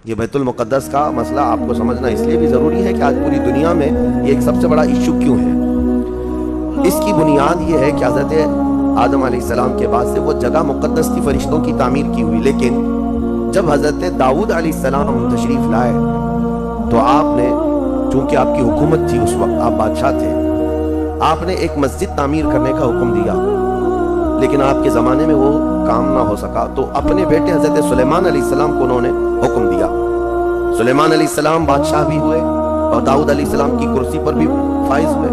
یہ بیت المقدس کا مسئلہ آپ کو سمجھنا اس لیے بھی ضروری ہے کہ آج پوری دنیا میں یہ ایک سب سے بڑا ایشو کیوں ہے۔ اس کی بنیاد یہ ہے کہ حضرت آدم علیہ السلام کے بعد سے وہ جگہ مقدس تھی، فرشتوں کی تعمیر کی ہوئی، لیکن جب حضرت داؤد علیہ السلام تشریف لائے تو آپ نے، چونکہ آپ کی حکومت تھی اس وقت، آپ بادشاہ تھے، آپ نے ایک مسجد تعمیر کرنے کا حکم دیا، لیکن آپ کے زمانے میں وہ کام نہ ہو سکا، تو اپنے بیٹے حضرت سلیمان علیہ السلام کو انہوں نے حکم دیا۔ سلیمان علیہ السلام بادشاہ بھی ہوئے اور داؤد علیہ السلام کی کرسی پر بھی فائز ہوئے،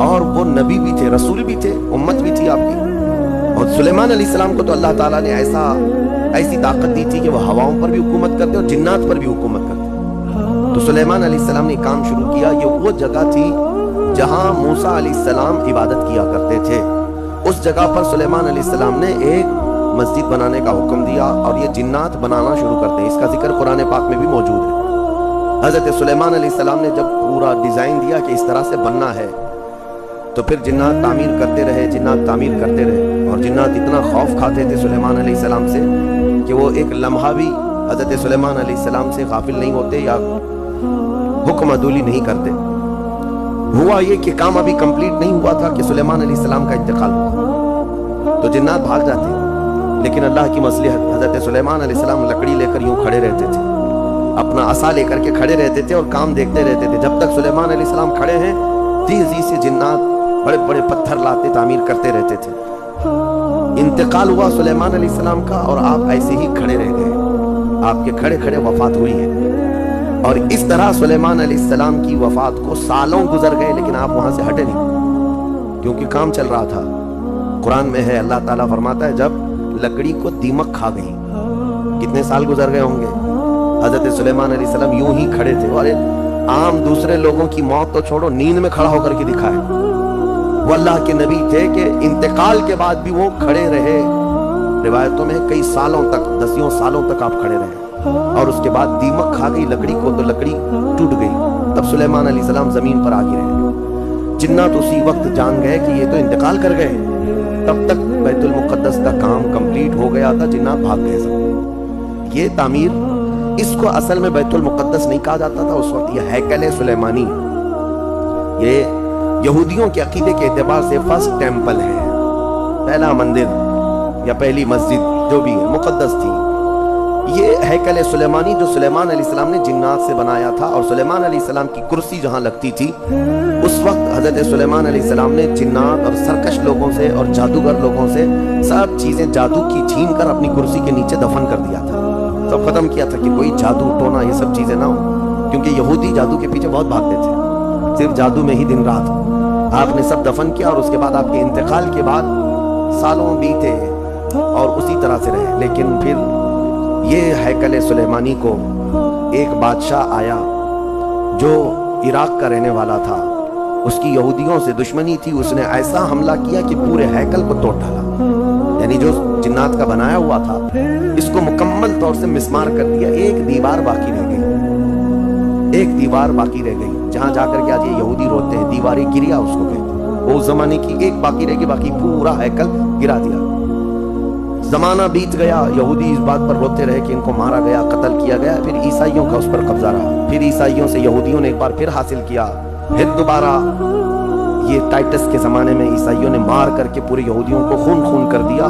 اور وہ نبی بھی تھے، رسول بھی تھے، امت بھی تھی آپ کی۔ اور سلیمان علیہ السلام کو تو اللہ تعالیٰ نے ایسی طاقت دی تھی کہ وہ ہواؤں پر بھی حکومت کرتے اور جنات پر بھی حکومت کرتے۔ تو سلیمان علیہ السلام نے کام شروع کیا۔ یہ وہ جگہ تھی جہاں موسیٰ علیہ السلام عبادت کیا کرتے تھے، اس جگہ پر سلیمان علیہ السلام نے ایک مسجد بنانے کا حکم دیا، اور یہ جنات بنانا شروع کرتے ہیں۔ اس کا ذکر قرآن پاک میں بھی موجود ہے۔ حضرت سلیمان علیہ السلام نے جب پورا ڈیزائن دیا کہ اس طرح سے بننا ہے، تو پھر جنات تعمیر کرتے رہے، جنات تعمیر کرتے رہے، اور جنات اتنا خوف کھاتے تھے سلیمان علیہ السلام سے کہ وہ ایک لمحہ بھی حضرت سلیمان علیہ السلام سے غافل نہیں ہوتے یا حکم عدولی نہیں کرتے۔ ہوا یہ کہ کام ابھی کمپلیٹ نہیں ہوا تھا کہ سلیمان علیہ السلام کا انتقال ہوا، تو جنات بھاگ جاتے، لیکن اللہ کی مصلحت، حضرت سلیمان علیہ السلام لکڑی لے کر یوں کھڑے رہتے تھے، اپنا عصا لے کر کے کھڑے رہتے تھے اور کام دیکھتے رہتے تھے۔ جب تک سلیمان علیہ السلام کھڑے ہیں، تیزی سے جنات بڑے بڑے پتھر لاتے تعمیر کرتے رہتے تھے۔ انتقال ہوا سلیمان علیہ السلام کا، اور آپ ایسے ہی کھڑے رہ گئے، آپ کے کھڑے کھڑے وفات ہوئی ہے۔ اور اس طرح سلیمان علیہ السلام کی وفات کو سالوں گزر گئے، لیکن آپ وہاں سے ہٹے نہیں، کیونکہ کام چل رہا تھا۔ قرآن میں ہے، اللہ تعالیٰ فرماتا ہے جب لکڑی کو دیمک کھا گئی، کتنے سال گزر گئے ہوں گے، حضرت سلیمان علیہ السلام یوں ہی کھڑے تھے۔ اور عام دوسرے لوگوں کی موت تو چھوڑو، نیند میں کھڑا ہو کر کے دکھائے، وہ اللہ کے نبی تھے کہ انتقال کے بعد بھی وہ کھڑے رہے۔ روایتوں میں کئی سالوں تک، دسیوں سالوں تک آپ کھڑے رہے، اور اس کے بعد دیمک کھا گئی لکڑی کو، تو لکڑی ٹوٹ گئی، تب سلیمان علیہ السلام زمین پر آ گرے۔ جنات اسی وقت جان گئے کہ یہ تو انتقال کر گئے، تب تک بیت المقدس کا کام کمپلیٹ ہو گیا تھا، جنات بھاگ گئے سب۔ یہ تعمیر، اس کو اصل میں بیت المقدس نہیں کہا جاتا تھا اس وقت، یہ ہیکل سلیمانی، یہ یہودیوں کے عقیدے کے اعتبار سے فرسٹ ٹیمپل ہے، پہلا مندر یا پہلی مسجد جو بھی ہے مقدس تھی۔ یہ ہیکل سلیمانی جو سلیمان علیہ السلام نے جنات سے بنایا تھا، اور سلیمان علیہ السلام کی کرسی جہاں لگتی تھی، اس وقت حضرت سلیمان علیہ السلام نے جنات اور سرکش لوگوں سے اور جادوگر لوگوں سے سب چیزیں جادو کی چھین کر اپنی کرسی کے نیچے دفن کر دیا تھا، سب ختم کیا تھا کہ کوئی جادو ٹونا یہ سب چیزیں نہ ہو، کیونکہ یہودی جادو کے پیچھے بہت بھاگتے تھے، صرف جادو میں ہی دن رات۔ آپ نے سب دفن کیا، اور اس کے بعد آپ کے انتقال کے بعد سالوں بیتے اور اسی طرح سے رہے۔ لیکن پھر یہ ہیکل سلیمانی کو ایک بادشاہ آیا جو عراق کا رہنے والا تھا، اس کی یہودیوں سے دشمنی تھی، اس نے ایسا حملہ کیا کہ پورے ہیکل کو توڑ ڈالا، یعنی جو جنات کا بنایا ہوا تھا اس کو مکمل طور سے مسمار کر دیا، ایک دیوار باقی رہ گئی، ایک دیوار باقی رہ گئی، جہاں جا کر کے آج یہ یہودی روتے ہیں، دیواری گریا اس کو کہتے ہیں، وہ اس زمانے کی ایک باقی رہ گئی، باقی پورا ہیکل گرا دیا۔ زمانہ بیت گیا، یہودی اس بات پر روتے رہے کہ ان کو مارا گیا، قتل کیا گیا، پھر عیسائیوں کا اس پر قبضہ رہا، پھر عیسائیوں سے یہودیوں نے ایک بار پھر حاصل کیا، پھر دوبارہ یہ ٹائٹس کے زمانے میں عیسائیوں نے مار کر کے پورے یہودیوں کو خون خون کر دیا،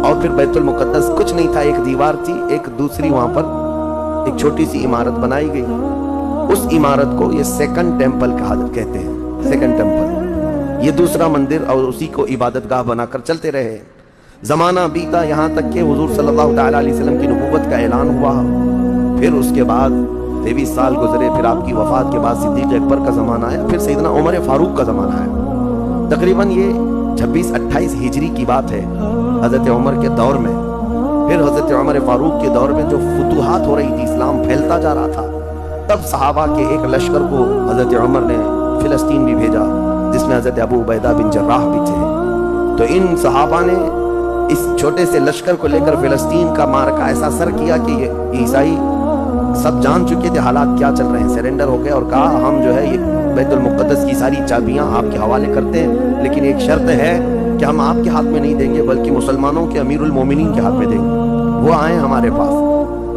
اور پھر بیت المقدس کچھ نہیں تھا، ایک دیوار تھی، ایک دوسری وہاں پر ایک چھوٹی سی عمارت بنائی گئی، اس عمارت کو یہ سیکنڈ ٹیمپل کہتے ہیں، سیکنڈ ٹیمپل، یہ دوسرا مندر، اور اسی کو عبادت گاہ بنا کر چلتے رہے۔ زمانہ بیتا یہاں تک کہ حضور صلی اللہ تعالیٰ علیہ وسلم کی نبوت کا اعلان ہوا، پھر اس کے بعد 23 سال گزرے، پھر آپ کی وفات کے بعد صدیق اکبر کا زمانہ آیا، پھر سیدنا عمر فاروق کا زمانہ آیا۔ تقریباً یہ 26-28 ہجری کی بات ہے، حضرت عمر کے دور میں، پھر حضرت عمر فاروق کے دور میں جو فتوحات ہو رہی تھی، اسلام پھیلتا جا رہا تھا، تب صحابہ کے ایک لشکر کو حضرت عمر نے فلسطین بھی بھیجا، جس میں حضرت ابو عبیدہ بن جراح بھی تھے۔ تو ان صحابہ نے اس چھوٹے سے لشکر کو لے کر فلسطین کا معرکہ ایسا سر کیا کہ یہ عیسائی سب جان چکے تھے حالات کیا چل رہے ہیں، سرنڈر ہو گئے اور کہا ہم جو ہے یہ بیت المقدس کی ساری چابیاں آپ کے حوالے کرتے ہیں، لیکن ایک شرط ہے کہ ہم آپ کے ہاتھ میں نہیں دیں گے بلکہ مسلمانوں کے امیر المومنین کے ہاتھ میں دیں گے، وہ آئیں ہمارے پاس۔